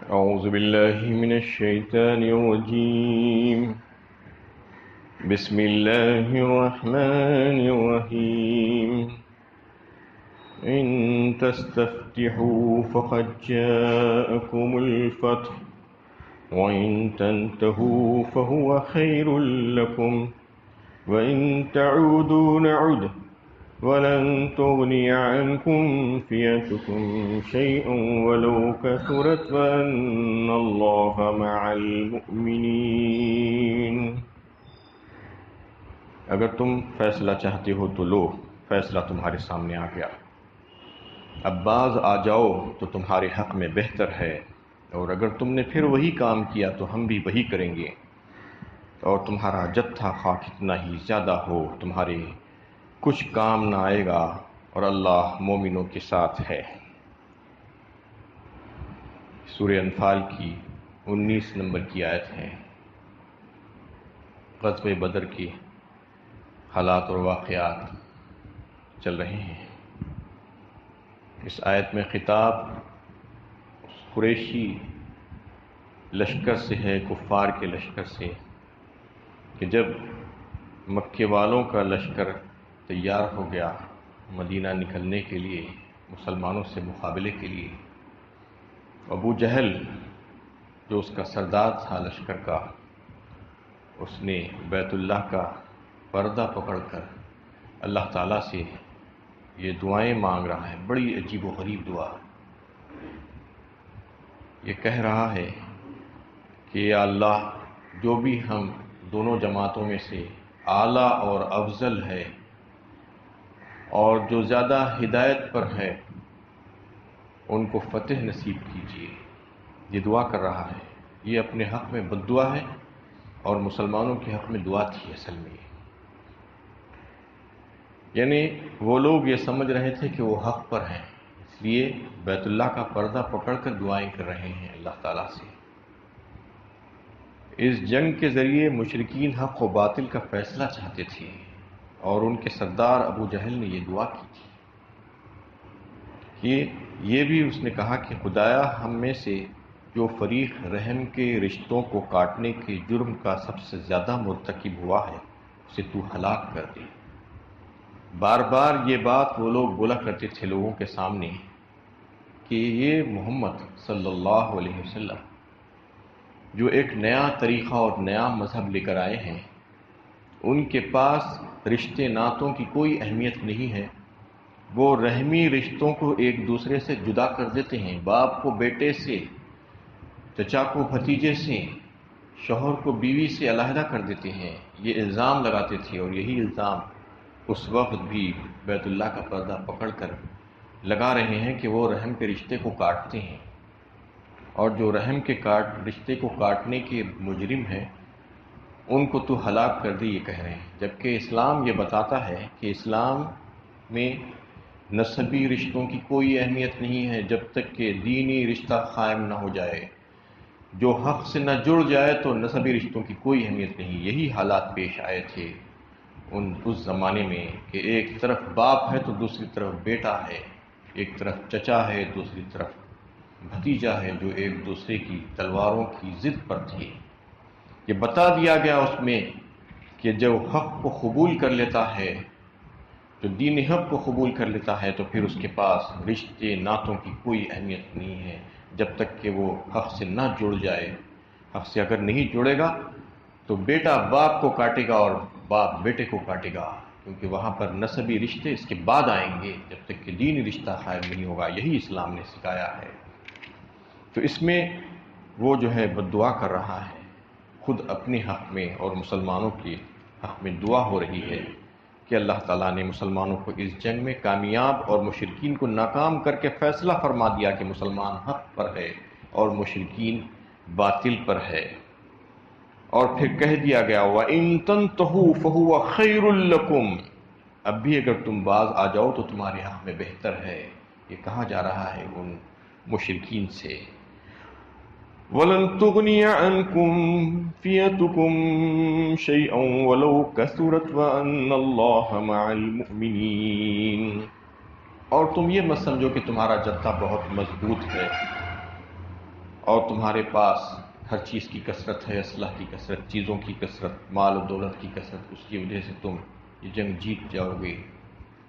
أعوذ بالله من الشيطان الرجيم. بسم الله الرحمن الرحيم. إن تستفتحوا فقد جاءكم الفتح وإن تنتهوا فهو خير لكم وإن تعودوا نعد ولن تغني عنكم فئتكم شيئا ولو كثرت وأن الله مع المؤمنين. اگر تم فیصلہ چاہتے ہو تو لو، فیصلہ تمہارے سامنے آ گیا. اب باز آ جاؤ تو تمہارے حق میں بہتر ہے، اور اگر تم نے پھر وہی کام کیا تو ہم بھی وہی کریں گے، اور تمہارا جتھا خواہ کتنا ہی زیادہ ہو تمہارے کچھ کام نہ آئے گا، اور اللہ مومنوں کے ساتھ ہے. سورہ انفال کی 19 نمبر کی آیت ہے. غزوہ بدر کی حالات اور واقعات چل رہے ہیں. اس آیت میں خطاب قریشی لشکر سے ہے، کفار کے لشکر سے، کہ جب مکے والوں کا لشکر تیار ہو گیا مدینہ نکلنے کے لیے مسلمانوں سے مقابلے کے لیے، ابو جہل جو اس کا سردار تھا لشکر کا، اس نے بیت اللہ کا پردہ پکڑ کر اللہ تعالیٰ سے یہ دعائیں مانگ رہا ہے. بڑی عجیب و غریب دعا. یہ کہہ رہا ہے کہ یا اللہ، جو بھی ہم دونوں جماعتوں میں سے اعلیٰ اور افضل ہے اور جو زیادہ ہدایت پر ہے ان کو فتح نصیب کیجیے. یہ دعا کر رہا ہے. یہ اپنے حق میں بد دعا ہے اور مسلمانوں کے حق میں دعا تھی اصل میں. یعنی وہ لوگ یہ سمجھ رہے تھے کہ وہ حق پر ہیں، اس لیے بیت اللہ کا پردہ پکڑ کر دعائیں کر رہے ہیں اللہ تعالیٰ سے. اس جنگ کے ذریعے مشرکین حق و باطل کا فیصلہ چاہتے تھے، اور ان کے سردار ابو جہل نے یہ دعا کی تھی کہ یہ بھی اس نے کہا کہ خدایا، ہم میں سے جو فریق رحم کے رشتوں کو کاٹنے کے جرم کا سب سے زیادہ مرتکب ہوا ہے اسے تو ہلاک کر دے. بار بار یہ بات وہ لوگ بولا کرتے تھے لوگوں کے سامنے کہ یہ محمد صلی اللہ علیہ وسلم جو ایک نیا طریقہ اور نیا مذہب لے کر آئے ہیں، ان کے پاس رشتے ناتوں کی کوئی اہمیت نہیں ہے. وہ رحمی رشتوں کو ایک دوسرے سے جدا کر دیتے ہیں، باپ کو بیٹے سے، چچا کو بھتیجے سے، شوہر کو بیوی سے علیحدہ کر دیتے ہیں. یہ الزام لگاتے تھے، اور یہی الزام اس وقت بھی بیت اللہ کا پردہ پکڑ کر لگا رہے ہیں کہ وہ رحم کے رشتے کو کاٹتے ہیں، اور جو رحم کے رشتے کو کاٹنے کے مجرم ہیں ان کو تو ہلاک کر دے، یہ کہہ رہے ہیں. جبکہ اسلام یہ بتاتا ہے کہ اسلام میں نسبی رشتوں کی کوئی اہمیت نہیں ہے جب تک کہ دینی رشتہ قائم نہ ہو جائے. جو حق سے نہ جڑ جائے تو نسبی رشتوں کی کوئی اہمیت نہیں. یہی حالات پیش آئے تھے اس زمانے میں کہ ایک طرف باپ ہے تو دوسری طرف بیٹا ہے، ایک طرف چچا ہے دوسری طرف بھتیجا ہے، جو ایک دوسرے کی تلواروں کی ضد پر تھے. یہ بتا دیا گیا اس میں کہ جو حق کو قبول کر لیتا ہے، جو دین حق کو قبول کر لیتا ہے، تو پھر اس کے پاس رشتے ناتوں کی کوئی اہمیت نہیں ہے جب تک کہ وہ حق سے نہ جڑ جائے. حق سے اگر نہیں جڑے گا تو بیٹا باپ کو کاٹے گا اور باپ بیٹے کو کاٹے گا، کیونکہ وہاں پر نسبی رشتے اس کے بعد آئیں گے جب تک کہ دینی رشتہ قائم نہیں ہوگا. یہی اسلام نے سکھایا ہے. تو اس میں وہ جو ہے بد دعا کر رہا ہے، خود اپنے حق میں اور مسلمانوں کے حق میں دعا ہو رہی ہے کہ اللہ تعالیٰ نے مسلمانوں کو اس جنگ میں کامیاب اور مشرکین کو ناکام کر کے فیصلہ فرما دیا کہ مسلمان حق پر ہے اور مشرکین باطل پر ہے. اور پھر کہہ دیا گیا وَإِن تَنْتَهُوا فَهُوَ خَيْرٌ لَكُمْ، اب بھی اگر تم باز آ جاؤ تو تمہارے حق میں بہتر ہے. یہ کہا جا رہا ہے ان مشرکین سے. وَلَن تُغْنِيَ عَنْكُمْ فِئَتُكُمْ شَيْئًا وَلَوْ كَثُرَتْ وَأَنَّ اللَّهَ مَعَ الْمُؤْمِنِينَ. اور تم یہ مت سمجھو کہ تمہارا جتھا بہت مضبوط ہے اور تمہارے پاس ہر چیز کی کثرت ہے، اسلحہ کی کثرت، چیزوں کی کثرت، مال و دولت کی کثرت، اس کی وجہ سے تم یہ جنگ جیت جاؤ گے۔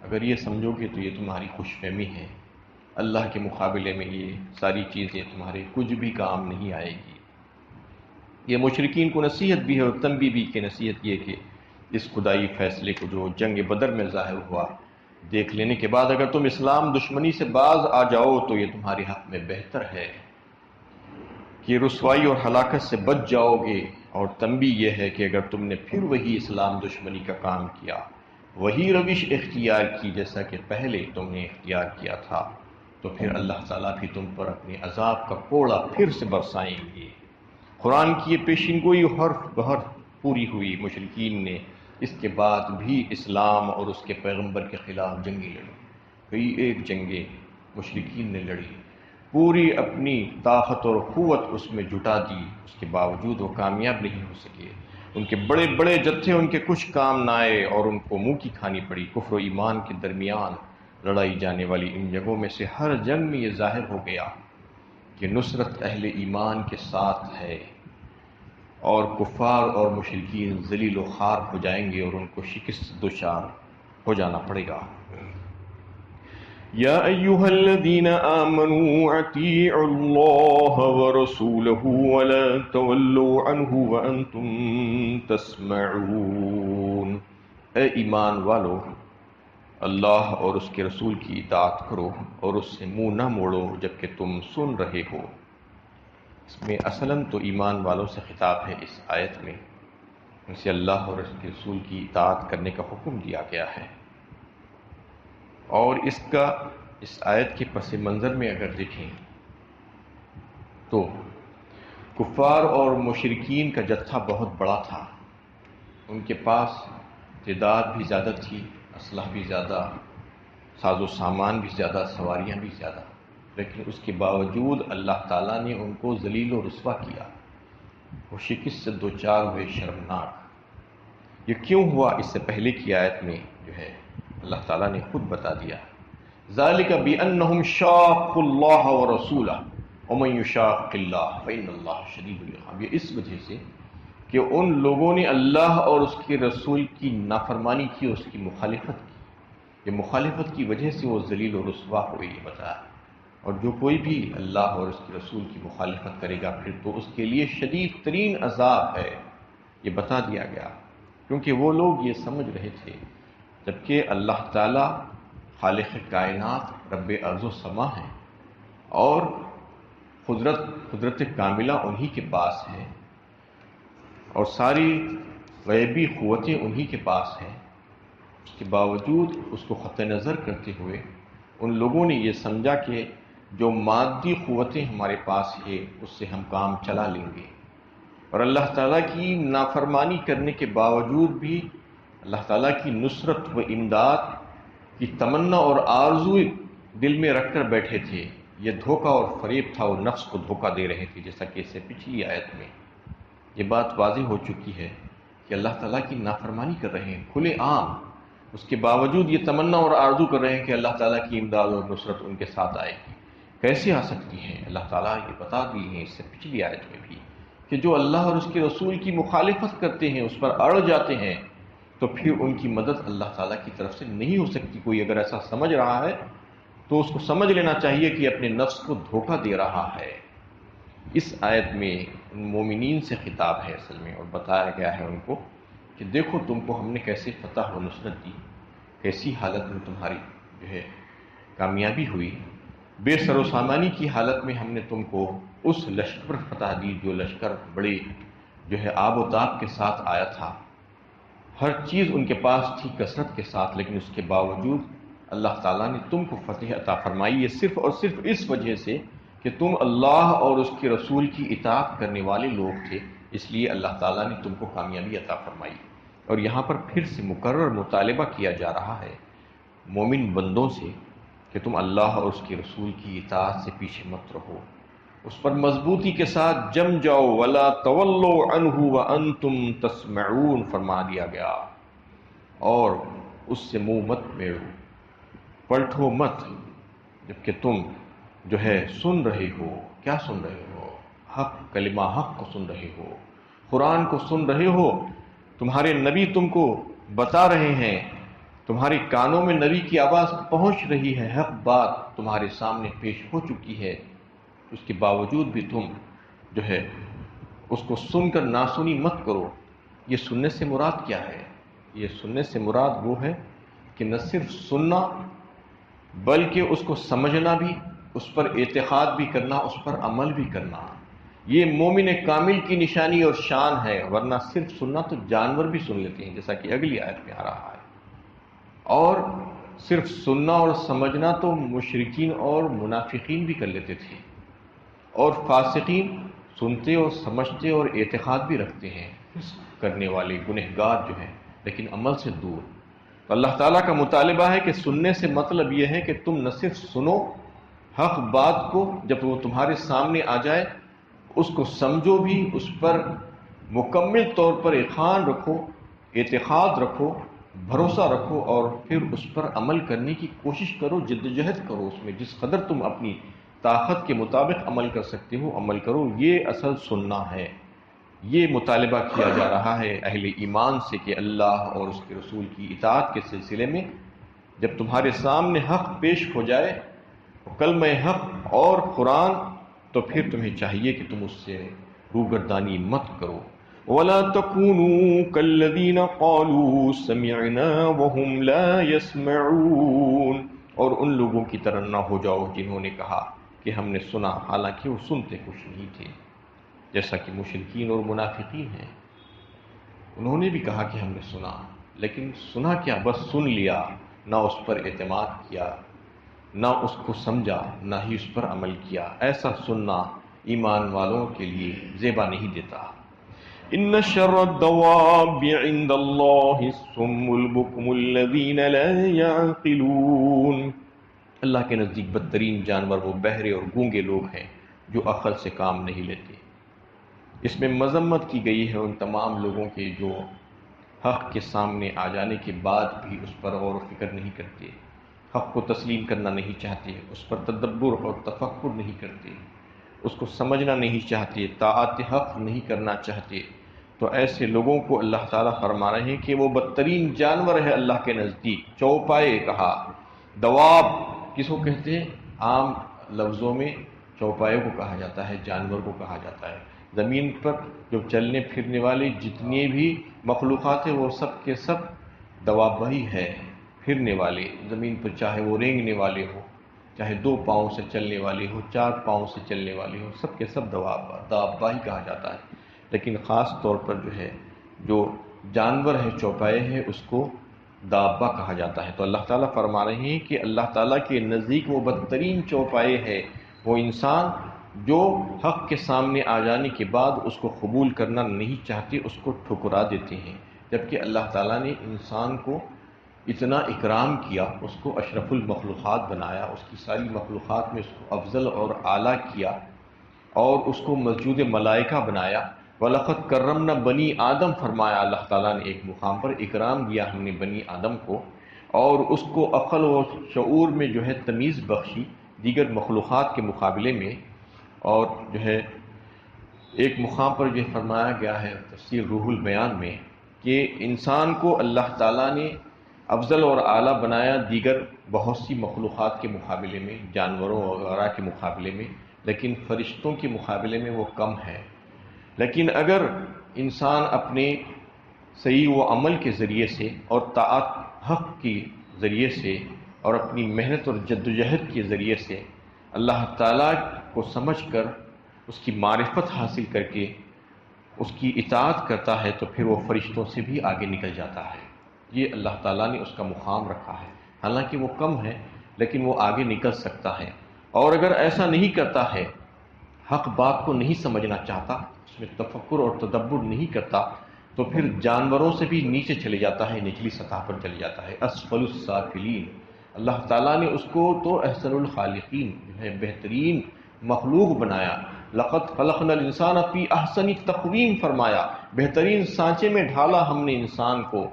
اگر یہ سمجھو گے تو یہ تمہاری خوش فہمی ہے، اللہ کے مقابلے میں یہ ساری چیزیں تمہارے کچھ بھی کام نہیں آئے گی۔ یہ مشرکین کو نصیحت بھی ہے اور تنبیہ بھی کہ نصیحت یہ کہ اس خدائی فیصلے کو جو جنگ بدر میں ظاہر ہوا، دیکھ لینے کے بعد اگر تم اسلام دشمنی سے باز آ جاؤ تو یہ تمہارے حق میں بہتر ہے کہ رسوائی اور ہلاکت سے بچ جاؤ گے۔ اور تنبیہ یہ ہے کہ اگر تم نے پھر وہی اسلام دشمنی کا کام کیا، وہی روش اختیار کی جیسا کہ پہلے تم نے اختیار کیا تھا، تو پھر اللہ تعالیٰ بھی تم پر اپنے عذاب کا کوڑا پھر سے برسائیں گے۔ قرآن کی یہ پیشین گوئی حرف بحرف پوری ہوئی۔ مشرکین نے اس کے بعد بھی اسلام اور اس کے پیغمبر کے خلاف جنگیں لڑی، کئی ایک جنگیں مشرکین نے لڑی، پوری اپنی طاقت اور قوت اس میں جٹا دی، اس کے باوجود وہ کامیاب نہیں ہو سکے۔ ان کے بڑے بڑے جتھے ان کے کچھ کام نہ آئے اور ان کو منہ کی کھانی پڑی۔ کفر و ایمان کے درمیان لڑائی جانے والی ان جنگوں میں سے ہر جنگ میں یہ ظاہر ہو گیا کہ نصرت اہل ایمان کے ساتھ ہے، اور کفار اور مشرکین ذلیل و خوار ہو جائیں گے اور ان کو شکست دچار ہو جانا پڑے گا۔ یا ایھا الذین آمنوا اطیعوا اللہ ورسولہ ولا تولوا عنہ وانتم تسمعون۔ اے ایمان والو، اللہ اور اس کے رسول کی اطاعت کرو اور اس سے منہ نہ موڑو جبکہ تم سن رہے ہو۔ اس میں اصلاً تو ایمان والوں سے خطاب ہے، اس آیت میں ان سے اللہ اور اس کے رسول کی اطاعت کرنے کا حکم دیا گیا ہے۔ اور اس آیت کے پس منظر میں اگر دیکھیں تو کفار اور مشرکین کا جتھا بہت بڑا تھا، ان کے پاس تعداد بھی زیادہ تھی، اسلحہ بھی زیادہ، ساز و سامان بھی زیادہ، سواریاں بھی زیادہ، لیکن اس کے باوجود اللہ تعالیٰ نے ان کو ذلیل و رسوا کیا، وہ شکست سے دوچار ہوئے شرمناک۔ یہ کیوں ہوا؟ اس سے پہلے کی آیت میں جو ہے اللہ تعالیٰ نے خود بتا دیا، ذالک بأنہم شاقوا اللہ ورسولہ ومن یشاق اللہ فإن اللہ شدید العقاب۔ یہ اس وجہ سے کہ ان لوگوں نے اللہ اور اس کے رسول کی نافرمانی کی، اس کی مخالفت کی، یہ مخالفت کی وجہ سے وہ ذلیل و رسوا ہوئے، یہ بتایا۔ اور جو کوئی بھی اللہ اور اس کے رسول کی مخالفت کرے گا پھر تو اس کے لیے شدید ترین عذاب ہے، یہ بتا دیا گیا۔ کیونکہ وہ لوگ یہ سمجھ رہے تھے جبکہ اللہ تعالیٰ خالق کائنات رب ارض و سما ہے اور قدرت کاملہ انہی کے پاس ہے اور ساری غیبی قوتیں انہی کے پاس ہیں، اس کے باوجود اس کو خط نظر کرتے ہوئے ان لوگوں نے یہ سمجھا کہ جو مادی قوتیں ہمارے پاس ہے اس سے ہم کام چلا لیں گے، اور اللہ تعالیٰ کی نافرمانی کرنے کے باوجود بھی اللہ تعالیٰ کی نصرت و امداد کی تمنا اور آرزو دل میں رکھ کر بیٹھے تھے۔ یہ دھوکہ اور فریب تھا، وہ نفس کو دھوکہ دے رہے تھے، جیسا کہ اس سے پچھلی آیت میں یہ بات واضح ہو چکی ہے کہ اللہ تعالیٰ کی نافرمانی کر رہے ہیں کھلے عام، اس کے باوجود یہ تمنا اور آرزو کر رہے ہیں کہ اللہ تعالیٰ کی امداد اور نصرت ان کے ساتھ آئے گی۔ کیسے آ سکتی ہے؟ اللہ تعالیٰ یہ بتا دی ہیں اس سے پچھلی آیت میں بھی کہ جو اللہ اور اس کے رسول کی مخالفت کرتے ہیں، اس پر اڑ جاتے ہیں، تو پھر ان کی مدد اللہ تعالیٰ کی طرف سے نہیں ہو سکتی۔ کوئی اگر ایسا سمجھ رہا ہے تو اس کو سمجھ لینا چاہیے کہ اپنے نفس کو دھوکہ دے رہا ہے۔ اس آیت میں مومنین سے خطاب ہے اصل میں، اور بتایا گیا ہے ان کو کہ دیکھو تم کو ہم نے کیسے فتح و نصرت دی، کیسی حالت میں تمہاری جو ہے کامیابی ہوئی، بے سر و سامانی کی حالت میں ہم نے تم کو اس لشکر پر فتح دی جو لشکر بڑے جو ہے آب و تاب کے ساتھ آیا تھا، ہر چیز ان کے پاس تھی کثرت کے ساتھ، لیکن اس کے باوجود اللہ تعالیٰ نے تم کو فتح عطا فرمائی، یہ صرف اور صرف اس وجہ سے کہ تم اللہ اور اس کے رسول کی اطاعت کرنے والے لوگ تھے، اس لیے اللہ تعالیٰ نے تم کو کامیابی عطا فرمائی۔ اور یہاں پر پھر سے مکرر مطالبہ کیا جا رہا ہے مومن بندوں سے کہ تم اللہ اور اس کے رسول کی اطاعت سے پیچھے مت رہو، اس پر مضبوطی کے ساتھ جم جاؤ، وَلَا تَوَلُّوا عَنْهُ وَأَنْتُمْ تَسْمَعُونَ فرما دیا گیا، اور اس سے منہ مت میڑو، پلٹو مت جبکہ تم جو ہے سن رہے ہو۔ کیا سن رہے ہو؟ حق کلمہ حق کو سن رہے ہو، قرآن کو سن رہے ہو، تمہارے نبی تم کو بتا رہے ہیں، تمہارے کانوں میں نبی کی آواز پہنچ رہی ہے، حق بات تمہارے سامنے پیش ہو چکی ہے، اس کے باوجود بھی تم جو ہے اس کو سن کر ناسنی مت کرو۔ یہ سننے سے مراد کیا ہے؟ یہ سننے سے مراد وہ ہے کہ نہ صرف سننا بلکہ اس کو سمجھنا بھی، اس پر اعتقاد بھی کرنا، اس پر عمل بھی کرنا۔ یہ مومن کامل کی نشانی اور شان ہے، ورنہ صرف سننا تو جانور بھی سن لیتے ہیں، جیسا کہ اگلی آیت میں آ رہا ہے۔ اور صرف سننا اور سمجھنا تو مشرکین اور منافقین بھی کر لیتے تھے، اور فاسقین سنتے اور سمجھتے اور اعتقاد بھی رکھتے ہیں، فسق کرنے والے گنہگار جو ہیں، لیکن عمل سے دور۔ تو اللہ تعالیٰ کا مطالبہ ہے کہ سننے سے مطلب یہ ہے کہ تم نہ صرف سنو حق بات کو، جب وہ تمہارے سامنے آ جائے اس کو سمجھو بھی، اس پر مکمل طور پر ایقان رکھو، اعتقاد رکھو، بھروسہ رکھو، اور پھر اس پر عمل کرنے کی کوشش کرو، جدوجہد کرو، اس میں جس قدر تم اپنی طاقت کے مطابق عمل کر سکتے ہو عمل کرو۔ یہ اصل سننا ہے۔ یہ مطالبہ کیا جا رہا ہے اہل ایمان سے کہ اللہ اور اس کے رسول کی اطاعت کے سلسلے میں جب تمہارے سامنے حق پیش ہو جائے، کلمہ حق اور قرآن، تو پھر تمہیں چاہیے کہ تم اس سے روگردانی مت کرو۔ وَلَا تَكُونُوا كَالَّذِينَ قَالُوا سَمِعْنَا وَهُمْ لَا يَسْمَعُونَ، اور ان لوگوں کی طرح نہ ہو جاؤ جنہوں نے کہا کہ ہم نے سنا حالانکہ وہ سنتے کچھ نہیں تھے، جیسا کہ مشرکین اور منافقین ہیں۔ انہوں نے بھی کہا کہ ہم نے سنا، لیکن سنا کیا، بس سن لیا، نہ اس پر اعتماد کیا، نہ اس کو سمجھا، نہ ہی اس پر عمل کیا۔ ایسا سننا ایمان والوں کے لیے زیبا نہیں دیتا۔ ان شر الدواب عند اللہ الصم البکم الذین لا یعقلون، اللہ کے نزدیک بدترین جانور وہ بہرے اور گونگے لوگ ہیں جو عقل سے کام نہیں لیتے۔ اس میں مذمت کی گئی ہے ان تمام لوگوں کے جو حق کے سامنے آ جانے کے بعد بھی اس پر غور و فکر نہیں کرتے، حق کو تسلیم کرنا نہیں چاہتے، اس پر تدبر اور تفکر نہیں کرتے، اس کو سمجھنا نہیں چاہتے، طاعت حق نہیں کرنا چاہتے۔ تو ایسے لوگوں کو اللہ تعالیٰ فرما رہے ہیں کہ وہ بدترین جانور ہے اللہ کے نزدیک۔ چوپائے کہا، دواب کس کو کہتے ہیں؟ عام لفظوں میں چوپائے کو کہا جاتا ہے، جانور کو کہا جاتا ہے۔ زمین پر جو چلنے پھرنے والے جتنے بھی مخلوقات ہیں وہ سب کے سب دواب ہی ہے، پھرنے والے زمین پر، چاہے وہ رینگنے والے ہو، چاہے 2 پاؤں سے چلنے والے ہو، 4 پاؤں سے چلنے والے ہو، سب کے سب دابہ ہی کہا جاتا ہے۔ لیکن خاص طور پر جو ہے جو جانور ہے چوپائے ہے اس کو دابہ کہا جاتا ہے۔ تو اللہ تعالیٰ فرما رہے ہیں کہ اللہ تعالیٰ کے نزدیک وہ بدترین چوپائے ہے وہ انسان جو حق کے سامنے آ جانے کے بعد اس کو قبول کرنا نہیں چاہتے، اس کو ٹھکرا دیتے ہیں، جبکہ اللہ تعالیٰ نے انسان کو اتنا اکرام کیا، اس کو اشرف المخلوقات بنایا، اس کی ساری مخلوقات میں اس کو افضل اور اعلیٰ کیا، اور اس کو مسجود ملائکہ بنایا۔ وَلَقَدْ كَرَّمْنَا بَنِي آدم فرمایا اللہ تعالیٰ نے، ایک مقام پر اکرام دیا ہم نے بنی آدم کو، اور اس کو عقل و شعور میں جو ہے تمیز بخشی دیگر مخلوقات کے مقابلے میں۔ اور جو ہے ایک مقام پر یہ فرمایا گیا ہے تفسیر روح البیان میں کہ انسان کو اللہ تعالیٰ نے افضل اور اعلیٰ بنایا دیگر بہت سی مخلوقات کے مقابلے میں، جانوروں وغیرہ کے مقابلے میں، لیکن فرشتوں کے مقابلے میں وہ کم ہے۔ لیکن اگر انسان اپنے صحیح و عمل کے ذریعے سے اور طاعت حق کے ذریعے سے اور اپنی محنت اور جدوجہد کے ذریعے سے اللہ تعالیٰ کو سمجھ کر اس کی معرفت حاصل کر کے اس کی اطاعت کرتا ہے تو پھر وہ فرشتوں سے بھی آگے نکل جاتا ہے۔ یہ اللہ تعالیٰ نے اس کا مقام رکھا ہے، حالانکہ وہ کم ہے لیکن وہ آگے نکل سکتا ہے۔ اور اگر ایسا نہیں کرتا ہے، حق بات کو نہیں سمجھنا چاہتا، اس میں تفکر اور تدبر نہیں کرتا، تو پھر جانوروں سے بھی نیچے چلے جاتا ہے، نچلی سطح پر چلے جاتا ہے، اسفل السافلین۔ اللہ تعالیٰ نے اس کو تو احسن الخالقین جو ہے بہترین مخلوق بنایا، لقد خلقنا الانسان فی احسن تقویم فرمایا، بہترین سانچے میں ڈھالا ہم نے انسان کو،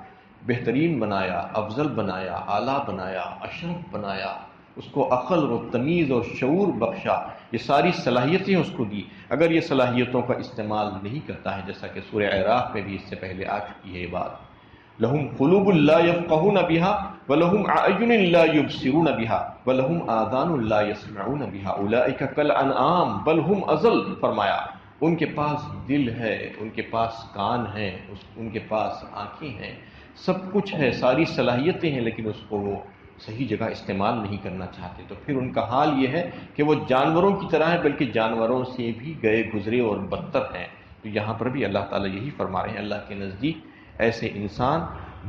بہترین بنایا، افضل بنایا، اعلیٰ بنایا، اشرف بنایا، اس کو عقل و تمیز اور شعور بخشا، یہ ساری صلاحیتیں اس کو دی، اگر یہ صلاحیتوں کا استعمال نہیں کرتا ہے، جیسا کہ سورہ اعراف میں بھی اس سے پہلے آ چکی ہے یہ بات، لہم قلوب لا یفقہون بہا ولہم اعین لا یبصرون بہا ولہم آذان لا یسمعون بہا اولئک کالانعام بل ہم اضل، فرمایا ان کے پاس دل ہے، ان کے پاس کان ہیں، ان کے پاس آنکھیں ہیں، سب کچھ ہے، ساری صلاحیتیں ہیں، لیکن اس کو وہ صحیح جگہ استعمال نہیں کرنا چاہتے، تو پھر ان کا حال یہ ہے کہ وہ جانوروں کی طرح ہے، بلکہ جانوروں سے بھی گئے گزرے اور بدتر ہیں۔ تو یہاں پر بھی اللہ تعالیٰ یہی فرما رہے ہیں، اللہ کے نزدیک ایسے انسان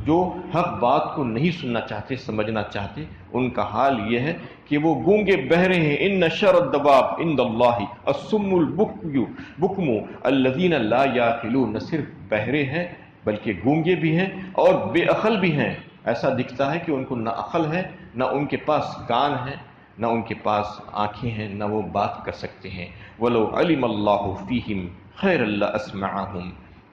جو حق بات کو نہیں سننا چاہتے، سمجھنا چاہتے، ان کا حال یہ ہے کہ وہ گونگے بہرے ہیں۔ ان شر الدواب عند اللہ الصم البکم الذین لا یعقلون، نہ صرف بہرے ہیں بلکہ گونگے بھی ہیں اور بے عقل بھی ہیں۔ ایسا دکھتا ہے کہ ان کو نہ عقل ہے، نہ ان کے پاس کان ہے، نہ ان کے پاس آنکھیں ہیں، نہ وہ بات کر سکتے ہیں۔ وَلَوْ عَلِمَ اللَّهُ فِيهِمْ خَيْرًا لَأَسْمَعَهُمْ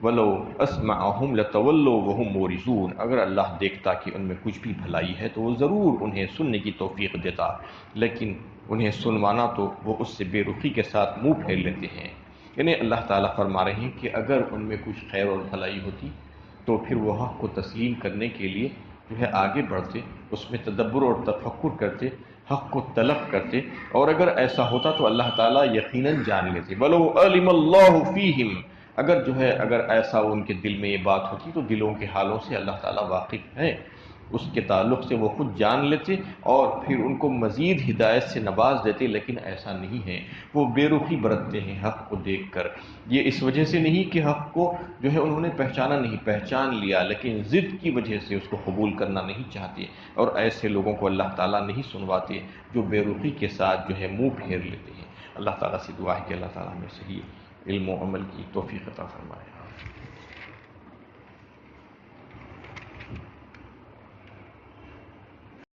وَلَوْ أَسْمَعَهُمْ لَتَوَلَّوْا وَهُمْ مُعْرِضُونَ، اگر اللہ دیکھتا کہ ان میں کچھ بھی بھلائی ہے تو وہ ضرور انہیں سننے کی توفیق دیتا، لیکن انہیں سنوانا تو وہ اس سے بے رخی کے ساتھ منہ پھیر لیتے ہیں۔ یعنی اللہ تعالیٰ فرما رہے ہیں کہ اگر ان میں کچھ خیر اور بھلائی ہوتی تو پھر وہ حق کو تسلیم کرنے کے لیے جو ہے آگے بڑھتے، اس میں تدبر اور تفکر کرتے، حق کو طلب کرتے، اور اگر ایسا ہوتا تو اللہ تعالیٰ یقیناً جان لیتے۔ وَلَوْ عَلِمَ اللَّهُ فِيهِمْ، اگر ایسا ان کے دل میں یہ بات ہوتی تو دلوں کے حالوں سے اللہ تعالیٰ واقف ہیں، اس کے تعلق سے وہ خود جان لیتے اور پھر ان کو مزید ہدایت سے نواز دیتے، لیکن ایسا نہیں ہے، وہ بے رخی برتتے ہیں حق کو دیکھ کر۔ یہ اس وجہ سے نہیں کہ حق کو جو ہے انہوں نے پہچانا نہیں، پہچان لیا، لیکن ضد کی وجہ سے اس کو قبول کرنا نہیں چاہتے، اور ایسے لوگوں کو اللہ تعالیٰ نہیں سنواتے جو بے رخی کے ساتھ جو ہے منہ پھیر لیتے ہیں۔ اللہ تعالیٰ سے دعا ہے کہ اللہ تعالیٰ ہمیں صحیح علم و عمل کی توفیق عطا فرمائے۔